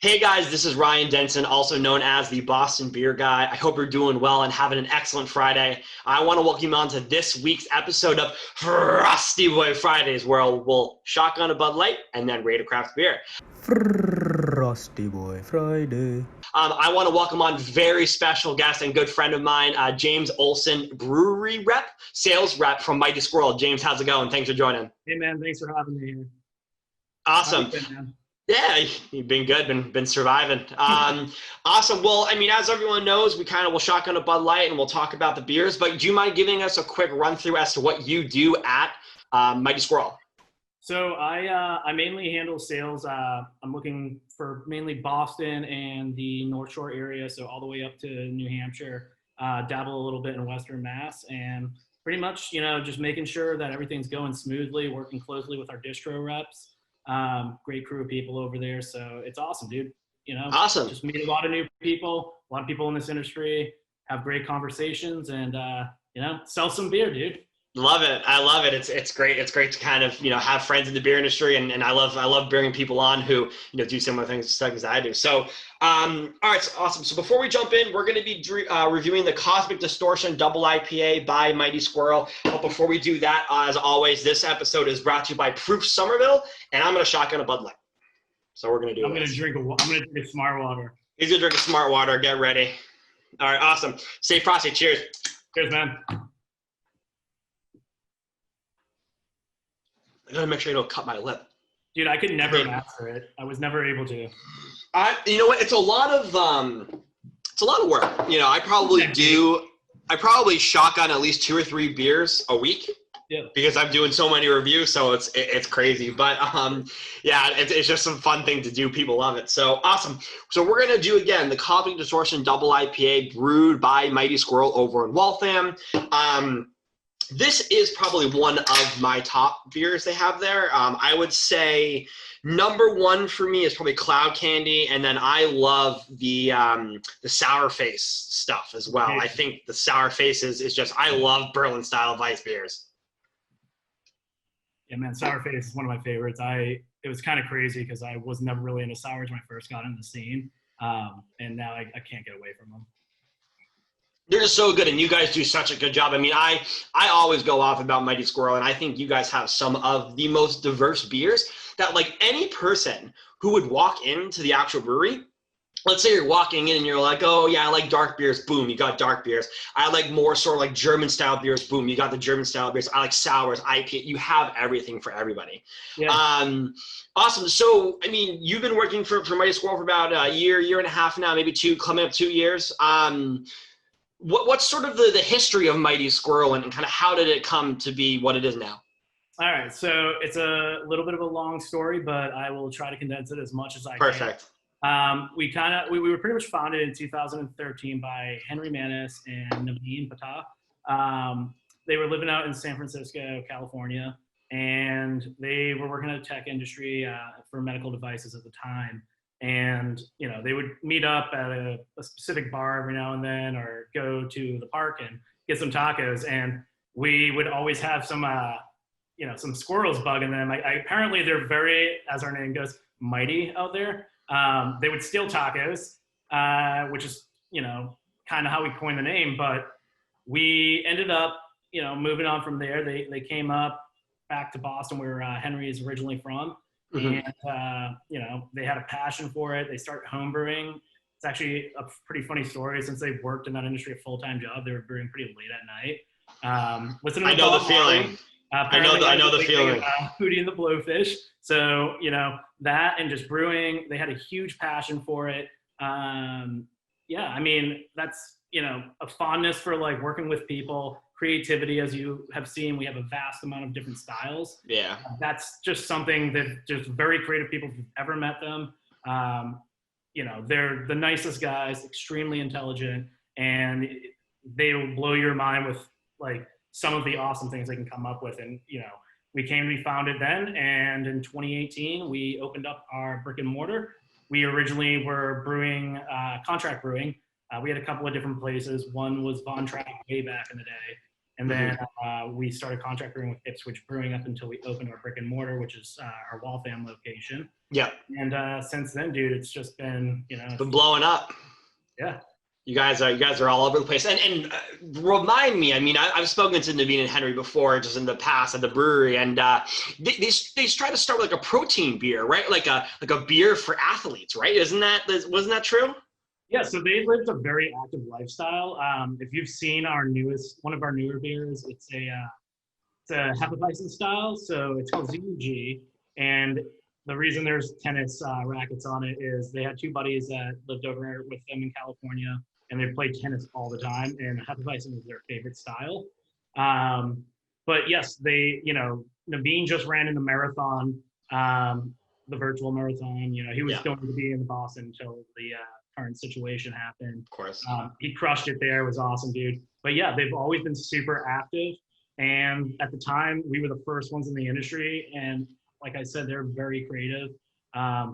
Hey guys, this is Ryan Denson, also known as the Boston Beer Guy. I hope you're doing well and having an excellent Friday. I want to welcome you on to this week's episode of Frosty Boi Fridays, where we'll shotgun a Bud Light and then rate a craft beer. Frosty Boi Friday. I want to welcome on very special guest and good friend of mine, James Ohlson, Brewery Sales Rep from Mighty Squirrel. James, how's it going? Thanks for joining. Hey man, thanks for having me here. Awesome. How you been, man? Yeah, you've been good, been surviving. Awesome. Well, I mean, as everyone knows, we kind of will shotgun a Bud Light and we'll talk about the beers, but do you mind giving us a quick run through as to what you do at Mighty Squirrel? So I mainly handle sales. I'm looking for mainly Boston and the North Shore area, so all the way up to New Hampshire, dabble a little bit in Western Mass, and pretty much, just making sure that everything's going smoothly, working closely with our distro reps. Great crew of people over there, so it's awesome, dude. Awesome. Just meet a lot of new people, a lot of people in this industry, have great conversations, and sell some beer, dude. Love it. I love it. It's great. It's great to kind of, have friends in the beer industry, and I love bringing people on who, do similar things as I do. So, all right, so awesome. So before we jump in, we're going to be reviewing the Cosmic Distortion Double IPA by Mighty Squirrel. But before we do that, as always, this episode is brought to you by Proof Somerville, and I'm going to shotgun a Bud Light. So we're going to do I'm going to drink a Smart Water. He's going to drink a Smart Water. Get ready. All right, awesome. Stay frosty. Cheers. Cheers, man. I gotta make sure I don't cut my lip. Dude, I could never master it. I was never able to. You know what? It's a lot of work. I probably shotgun at least 2 or 3 beers a week. Yeah. Because I'm doing so many reviews, so it's crazy. But yeah, it's just some fun thing to do. People love it. So awesome. So we're gonna do again the Cosmic Distortion Double IPA brewed by Mighty Squirrel over in Waltham. This is probably one of my top beers they have there. I would say number 1 for me is probably Cloud Candy, and then I love the Sour Face stuff as well. I think the Sour Face is just, I love Berlin style Weiss beers. Yeah, man, Sour Face is one of my favorites. It was kind of crazy because I was never really into sours when I first got into the scene, and now I can't get away from them. They're just so good, and you guys do such a good job. I mean, I always go off about Mighty Squirrel, and I think you guys have some of the most diverse beers that, like, any person who would walk into the actual brewery, let's say you're walking in and you're like, oh, yeah, I like dark beers. Boom, you got dark beers. I like more sort of like German-style beers. Boom, you got the German-style beers. I like sours, IPA. You have everything for everybody. Yeah. Awesome. So, I mean, you've been working for Mighty Squirrel for about a year and a half now, maybe 2, coming up 2 years. What's sort of the history of Mighty Squirrel and kind of how did it come to be what it is now? All right, so it's a little bit of a long story, but I will try to condense it as much as I can. Perfect. We were pretty much founded in 2013 by Henry Manis and Naveen Patah. They were living out in San Francisco, California, and they were working in the tech industry for medical devices at the time. And, they would meet up at a specific bar every now and then or go to the park and get some tacos. And we would always have some squirrels bugging them. Apparently they're very, as our name goes, mighty out there. They would steal tacos, which is, kind of how we coined the name. But we ended up, moving on from there. They came up back to Boston where Henry is originally from. Mm-hmm. And, they had a passion for it. They started home brewing. It's actually a pretty funny story. Since they've worked in that industry a full-time job, they were brewing pretty late at night. I know the feeling. I know the feeling. Hootie and the Blowfish. So, that and just brewing, they had a huge passion for it. Yeah, I mean, that's, a fondness for like working with people. Creativity, as you have seen, we have a vast amount of different styles. Yeah. That's just something that just very creative people who've ever met them. They're the nicest guys, extremely intelligent, and they'll blow your mind with like some of the awesome things they can come up with. And, we came to be founded then, and in 2018, we opened up our brick and mortar. We originally were brewing, contract brewing. We had a couple of different places. One was Von Trapp way back in the day. And then we started contract brewing with Ipswich Brewing up until we opened our brick and mortar, which is our Waltham location. Yeah. And since then, dude, it's just been, It's been blowing up. yeah. You guys are all over the place. And remind me, I mean, I've spoken to Naveen and Henry before, just in the past at the brewery, and they try to start with like a protein beer, right? Like a beer for athletes, right? Wasn't that true? Yeah, so they lived a very active lifestyle. If you've seen one of our newer beers, it's a Hefeweizen style, so it's called ZUG. And the reason there's tennis rackets on it is they had two buddies that lived over with them in California, and they played tennis all the time, and Hefeweizen was their favorite style. But yes, Naveen just ran in the marathon, the virtual marathon. He was going to be in Boston until the current situation happened. Of course. He crushed it there. It was awesome, dude. But yeah, they've always been super active. And at the time, we were the first ones in the industry. And like I said, they're very creative.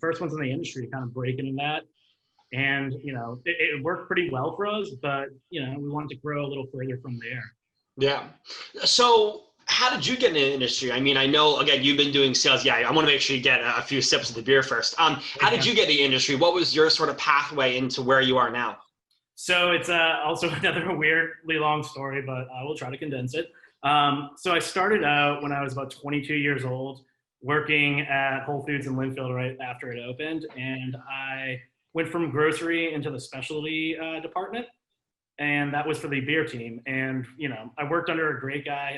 First ones in the industry to kind of break into that. And, it worked pretty well for us, but, we wanted to grow a little further from there. Yeah. So how did you get in the industry? I mean, I know, again, you've been doing sales. Yeah, I want to make sure you get a few sips of the beer first. How did you get in the industry? What was your sort of pathway into where you are now? So it's also another weirdly long story, but I will try to condense it. So I started out when I was about 22 years old, working at Whole Foods in Linfield right after it opened. And I went from grocery into the specialty department. And that was for the beer team. And, I worked under a great guy.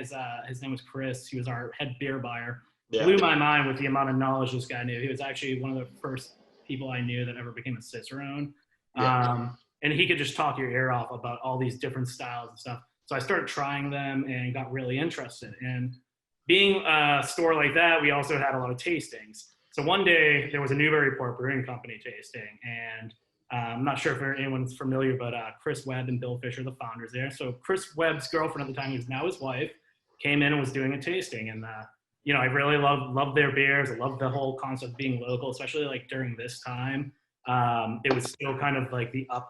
His name was Chris. He was our head beer buyer. Yeah. Blew my mind with the amount of knowledge this guy knew. He was actually one of the first people I knew that ever became a Cicerone. Yeah. And he could just talk your ear off about all these different styles and stuff. So I started trying them and got really interested. And being a store like that, we also had a lot of tastings. So one day there was a Newburyport Brewing Company tasting, and I'm not sure if anyone's familiar, but Chris Webb and Bill Fisher, the founders there. So Chris Webb's girlfriend at the time, who's now his wife, came in and was doing a tasting. And, I really loved their beers. I loved the whole concept of being local, especially like during this time. It was still kind of like the up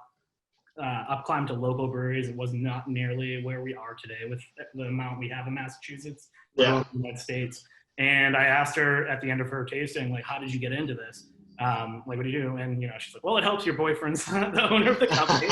climb to local breweries. It was not nearly where we are today with the amount we have in Massachusetts, in the United States. And I asked her at the end of her tasting, like, how did you get into this? Like, what do you do? And, she's like, well, it helps your boyfriend's the owner of the company.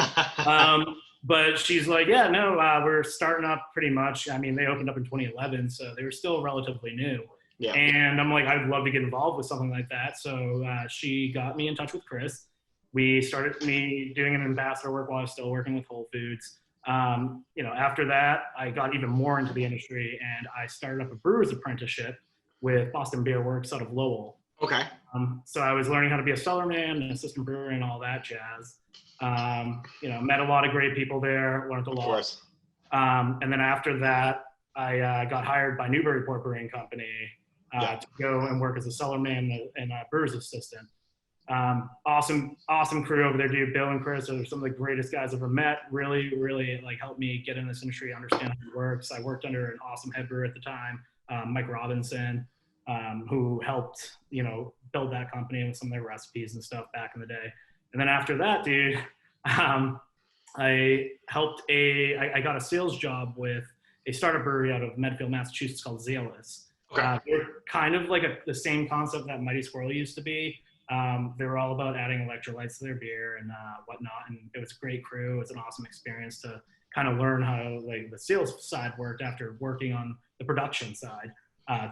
But she's like, yeah, no, we're starting up pretty much. I mean, they opened up in 2011, so they were still relatively new. Yeah. And I'm like, I'd love to get involved with something like that. So she got me in touch with Chris. We started me doing an ambassador work while I was still working with Whole Foods. After that, I got even more into the industry, and I started up a brewer's apprenticeship with Boston Beer Works out of Lowell. Okay. So I was learning how to be a cellarman, an assistant brewer, and all that jazz. Met a lot of great people there, learned a lot. Of course. And then after that, I got hired by Newburyport Brewing Company to go and work as a cellarman and a brewer's assistant. Awesome crew over there, dude. Bill and Chris are some of the greatest guys I've ever met. Really, really helped me get in this industry, understand how it works. I worked under an awesome head brewer at the time, Mike Robinson, who helped, build that company with some of their recipes and stuff back in the day. And then after that, dude, I got a sales job with a startup brewery out of Medfield, Massachusetts called Zales. Okay. They're kind of like the same concept that Mighty Squirrel used to be. They were all about adding electrolytes to their beer and whatnot. And it was a great crew. It was an awesome experience to kind of learn how the sales side worked after working on the production side.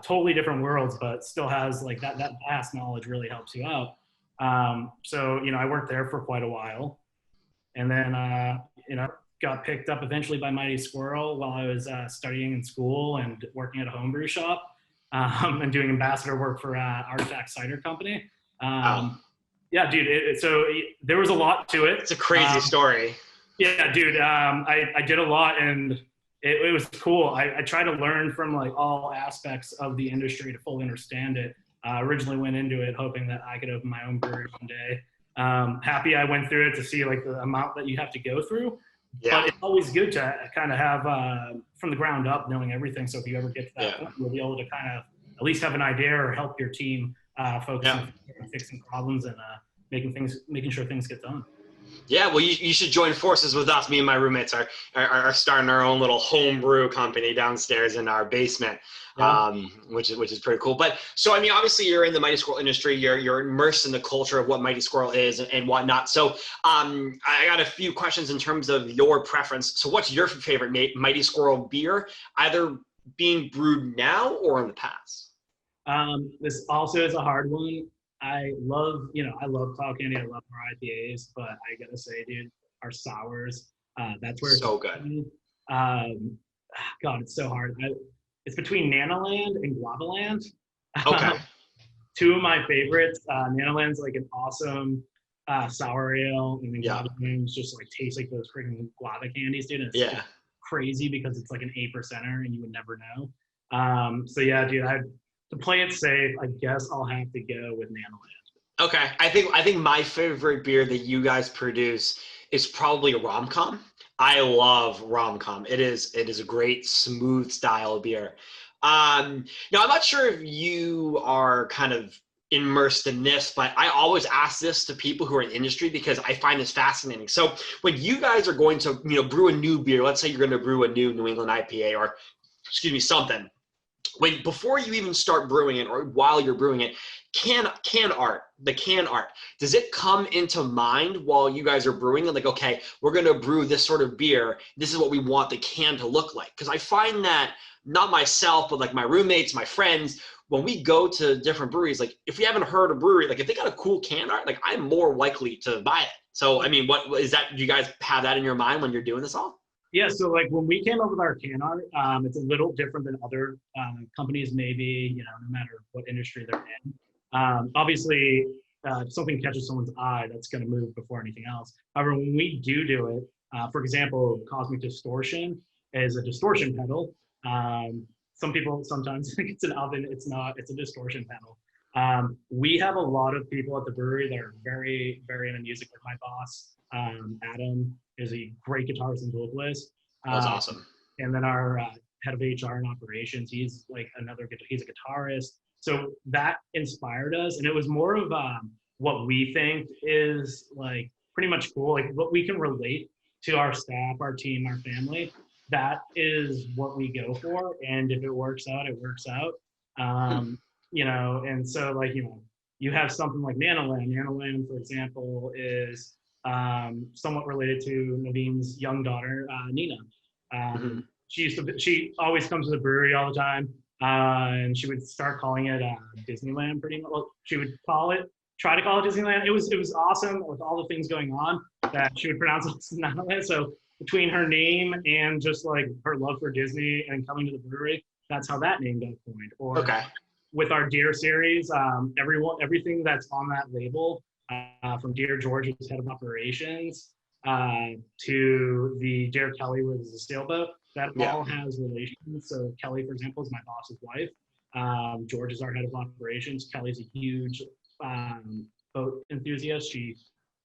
Totally different worlds, but still has that vast knowledge really helps you out. So I worked there for quite a while, and then got picked up eventually by Mighty Squirrel while I was studying in school and working at a homebrew shop and doing ambassador work for Artifact Cider Company. Yeah, dude. So there was a lot to it. It's a crazy story. Yeah, dude. I did a lot, and it was cool. I tried to learn from all aspects of the industry to fully understand it. Originally went into it hoping that I could open my own brewery one day. Happy I went through it to see the amount that you have to go through. Yeah. But it's always good to kind of have from the ground up knowing everything. So if you ever get to that point, you'll be able to kind of at least have an idea or help your team focus on fixing problems and making sure things get done. Yeah, well, you should join forces with us. Me and my roommates are starting our own little home brew company downstairs in our basement, Yeah. which is pretty cool. But so, I mean, obviously, you're in the Mighty Squirrel industry. You're immersed in the culture of what Mighty Squirrel is and whatnot. So, I got a few questions in terms of your preference. So, what's your favorite Mighty Squirrel beer, either being brewed now or in the past? This also is a hard one. I love Cloud Candy. I love our IPAs, but I gotta say, dude, our sours, that's where So good. um, God, it's so hard. It's between Nanoland and Guavaland. Okay. Two of my favorites. Nanoland's like an awesome sour ale, and then Yeah. Guavaland's just like tastes like those freaking guava candies, dude. And it's Yeah. crazy because it's like an 8%er, and you would never know. So yeah, dude, to play it safe, I guess I'll have to go with Nanoland. Okay, I think my favorite beer that you guys produce is probably a rom-com. I love rom-com. It is a great smooth style of beer. Now I'm not sure if you are kind of immersed in this, but I always ask this to people who are in the industry because I find this fascinating. So when you guys are going to brew a new beer, let's say you're going to brew a new New England IPA or excuse me something. Before you even start brewing it or while you're brewing it, the can art, does it come into mind while you guys are brewing it? Like, okay, we're going to brew this sort of beer. This is what we want the can to look like. Because I find that not myself, but like my roommates, my friends, when we go to different breweries, like if we haven't heard a brewery, like if they got a cool can art, like I'm more likely to buy it. So, I mean, what is that? Do you guys have that in your mind when you're doing this all? Yeah, so like when we came up with our can art, it's a little different than other companies, maybe, no matter what industry they're in. Obviously, if something catches someone's eye, that's going to move before anything else. However, when we do it, for example, Cosmic Distortion is a distortion pedal. Some people sometimes think it's an oven. It's not. It's a distortion pedal. We have a lot of people at the brewery that are very, very into music. Like my boss, Adam, is a great guitarist and vocalist. That's awesome. And then our head of HR and operations, he's like he's a guitarist. So that inspired us, and it was more of what we think is like pretty much cool, like what we can relate to our staff, our team, our family. That is what we go for, and if it works out, it works out. And so like you have something like Nanoland. Nanoland, for example, is somewhat related to Naveen's young daughter, Nina. She always comes to the brewery all the time, and she would start calling it Disneyland pretty much. Well, she would try to call it Disneyland. It was awesome with all the things going on that she would pronounce it Disneyland. So between her name and just like her love for Disney and coming to the brewery, that's how that name got coined. Or with our Deer series, everything that's on that label, from Dear George, who's head of operations, to the Dear Kelly, was a sailboat, that all has relations. So Kelly, for example, is my boss's wife. George is our head of operations. Kelly's a huge boat enthusiast. She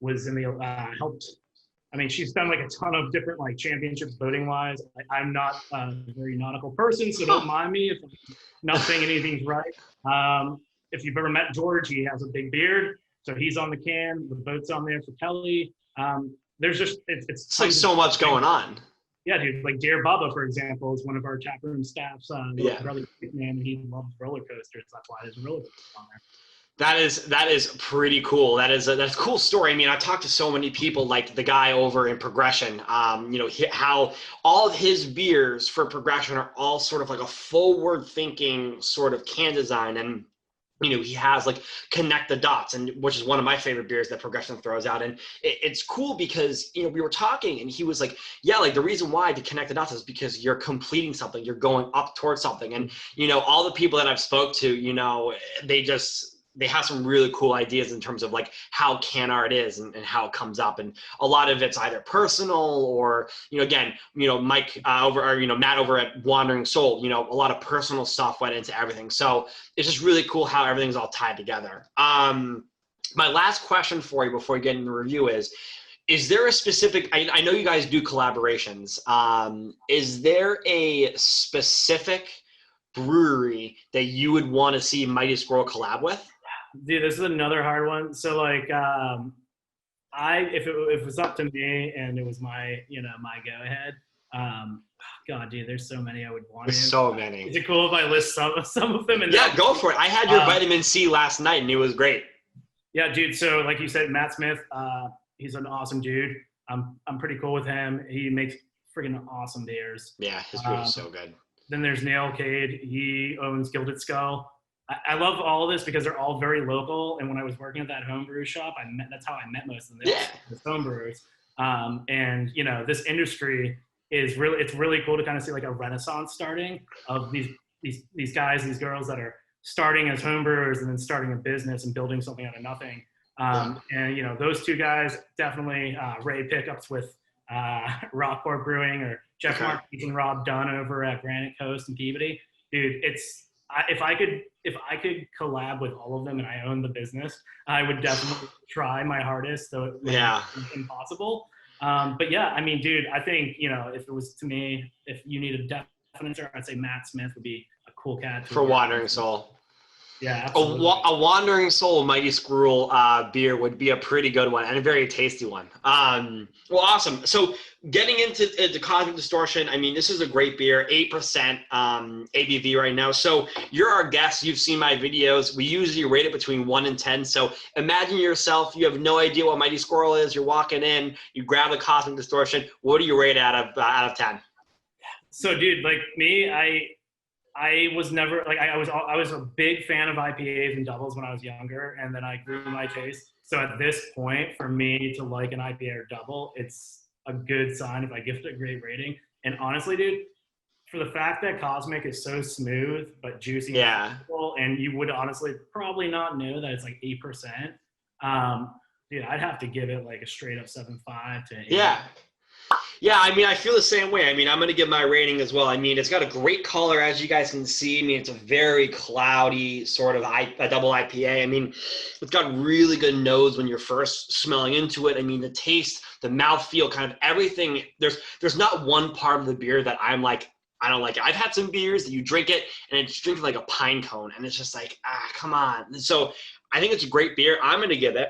was in the she's done like a ton of different like championships boating wise. I'm not a very nautical person, so don't mind me if I'm not saying anything's right. If you've ever met George, he has a big beard, so he's on the can. The boat's on there for Kelly. There's just it's like so much going on. Yeah, dude. Like Dear Bubba, for example, is one of our taproom staffs. Brother man, and he loves roller coasters. That's why there's a roller coaster on there. That is pretty cool. That's a cool story. I mean, I talked to so many people, like the guy over in Progression. How all of his beers for Progression are all sort of like a forward-thinking sort of can design, and he has like Connect the Dots, and which is one of my favorite beers that Progression throws out. And it's cool because we were talking, and he was like, yeah, like the reason why to connect the dots is because you're completing something, you're going up towards something. And all the people that I've spoke to, they have some really cool ideas in terms of like how can art is and how it comes up. And a lot of it's either personal or, Mike Matt over at Wandering Soul, a lot of personal stuff went into everything. So it's just really cool how everything's all tied together. My last question for you before we get into the review is there a specific, I know you guys do collaborations. Is there a specific brewery that you would want to see Mighty Squirrel collab with? Dude, this is another hard one. So like if it was up to me and it was my my go ahead, God, dude, there's so many I would want There's to. so many. Is it cool if I list some of them? And Yeah, go for it. I had your vitamin C last night, and it was great. Yeah, dude. So like you said, Matt Smith, he's an awesome dude. I'm pretty cool with him. He makes freaking awesome beers. Yeah, his beer is so good. Then there's Neil Cade. He owns Gilded Skull. I love all of this because they're all very local. And when I was working at that homebrew shop, that's how I met most of them. They were homebrewers. And this industry it's really cool to kind of see like a renaissance starting of these guys, these girls that are starting as homebrewers and then starting a business and building something out of nothing. And those two guys definitely Ray pickups with Rockport Brewing, or Jeff Marquez and Rob Dunn over at Granite Coast and Peabody. Dude, if I could collab with all of them and I own the business, I would definitely try my hardest. So it's impossible. But yeah, I mean, dude, I think if it was to me, if you need a definite answer, I'd say Matt Smith would be a cool cat for Wandering Soul. Yeah, absolutely. A Wandering Soul Mighty Squirrel beer would be a pretty good one and a very tasty one. Well, awesome. So getting into the Cosmic Distortion, I mean, this is a great beer, 8% ABV right now. So you're our guest. You've seen my videos. We usually rate it between 1 and 10. So imagine yourself, you have no idea what Mighty Squirrel is. You're walking in, you grab the Cosmic Distortion. What do you rate out of 10? So, dude, like me, I was never like I was a big fan of IPAs and doubles when I was younger, and then I grew my taste. So at this point, for me to like an IPA or double, it's a good sign if I give it a great rating. And honestly, dude, for the fact that Cosmic is so smooth but juicy, and you would honestly probably not know that it's like 8%. Dude, I'd have to give it like a straight up 7.5 to 8. Yeah, I mean, I feel the same way. I mean, I'm going to give my rating as well. I mean, it's got a great color, as you guys can see. I mean, it's a very cloudy sort of a double IPA. I mean, it's got really good nose when you're first smelling into it. I mean, the taste, the mouthfeel, kind of everything. There's not one part of the beer that I'm like, I don't like it. I've had some beers that you drink it, and it's drinking like a pine cone, and it's just like, come on. So I think it's a great beer. I'm going to give it.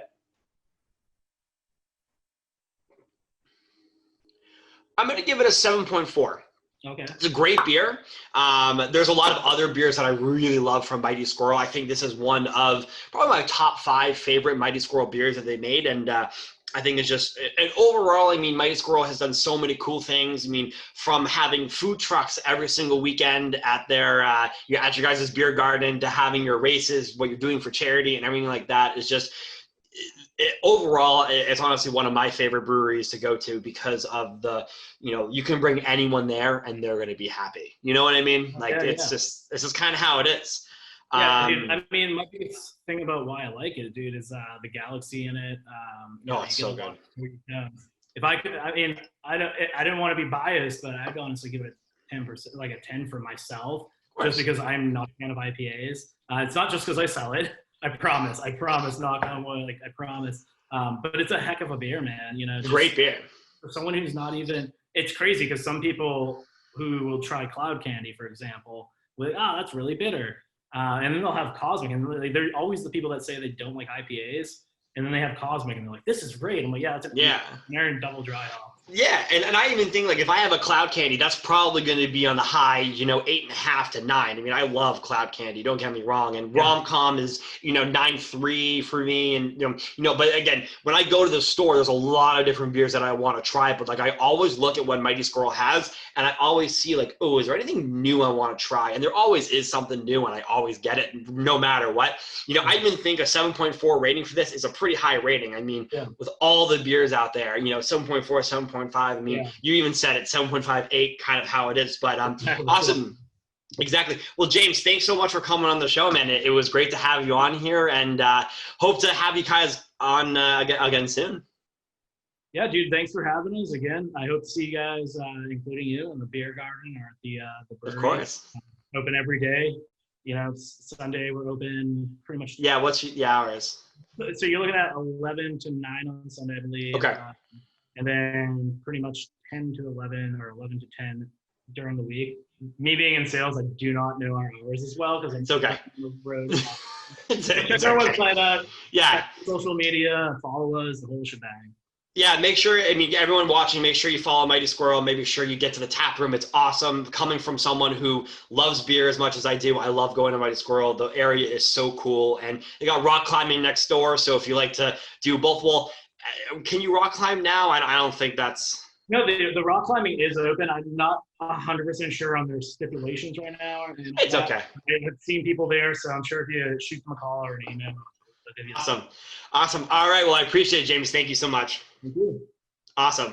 I'm going to give it a 7.4. Okay. It's a great beer. There's a lot of other beers that I really love from Mighty Squirrel. I think this is one of probably my top 5 favorite Mighty Squirrel beers that they made. And I think it's just, and overall, I mean, Mighty Squirrel has done so many cool things. I mean, from having food trucks every single weekend at at your guys' beer garden, to having your races, what you're doing for charity and everything like that is just, overall, it's honestly one of my favorite breweries to go to because of you can bring anyone there and they're going to be happy. You know what I mean? Like it's just kind of how it is. Yeah, dude, I mean, my biggest thing about why I like it, dude, is the galaxy in it. It's so good. If I could, I mean, I didn't want to be biased, but I'd honestly give it 10%, like a 10 for myself, just because I'm not a fan of IPAs. It's not just because I sell it. I promise, knock on wood, like I promise. But it's a heck of a beer, man. Great beer. For someone who's not even, it's crazy because some people who will try Cloud Candy, for example, will be like, that's really bitter. And then they'll have Cosmic, and they're always the people that say they don't like IPAs, and then they have Cosmic, and they're like, this is great. I'm like, yeah, it's a double dry hop. Yeah, and I even think, like, if I have a Cloud Candy, that's probably going to be on the high, 8.5 to 9. I mean, I love Cloud Candy, don't get me wrong. And Rom-Com is, 9.3 for me. And, but again, when I go to the store, there's a lot of different beers that I want to try. But, like, I always look at what Mighty Squirrel has, and I always see, like, oh, is there anything new I want to try? And there always is something new, and I always get it no matter what. I even think a 7.4 rating for this is a pretty high rating. I mean, with all the beers out there, 7.4, 7.5. I mean, you even said it, 7.5, 8, kind of how it is. But awesome. Exactly. Well, James, thanks so much for coming on the show, man. It was great to have you on here, and hope to have you guys on again soon. Yeah, dude, thanks for having us again. I hope to see you guys, including you, in the beer garden or at the brewery. Of course. Open every day. Sunday we're open pretty much. Yeah, what's the hours? So you're looking at 11 to 9 on Sunday, I believe. Okay. And then pretty much 10 to 11 or 11 to 10 during the week. Me being in sales, I do not know our hours as well because I'm okay. on the road It's Check our okay. website out. Yeah. Social media, follow us, the whole shebang. Yeah, make sure, I mean, everyone watching, make sure you follow Mighty Squirrel. Make sure you get to the tap room. It's awesome. Coming from someone who loves beer as much as I do, I love going to Mighty Squirrel. The area is so cool. And they got rock climbing next door. So if you like to do both, well, can you rock climb now? I don't think that's... No, the rock climbing is open. I'm not 100% sure on their stipulations right now. It's okay. I've seen people there, so I'm sure if you shoot them a call or an email. Awesome. Awesome. All right. Well, I appreciate it, James. Thank you so much. Thank you. Awesome.